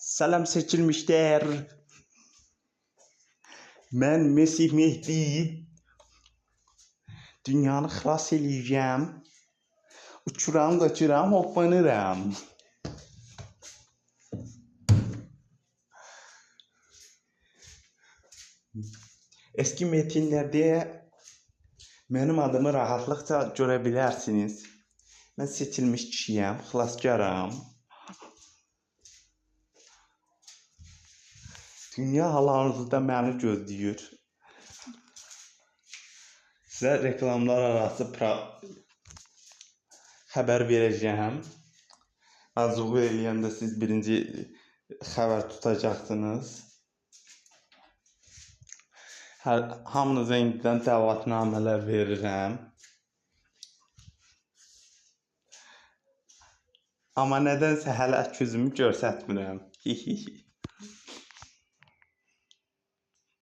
Salam seçilmişler. Ben Mesih Mehdi. Dünyanı xilas eləyəcəm. Uçuram, qaçıram, hoppanıram. Eski metinlerde benim adımı rahatlıkla görebilirsiniz. Ben seçilmiş kişiyim, xilaskarım. Dünya hal-hazırda məni gözləyir. Sizə reklamlar arası xəbər verəcəm. Azığı eləyəndə siz birinci xəbər tutacaqsınız. Hamınıza indidən dəvətnamələr verirəm. Amma nədənsə hələ gözümü göstərmirəm.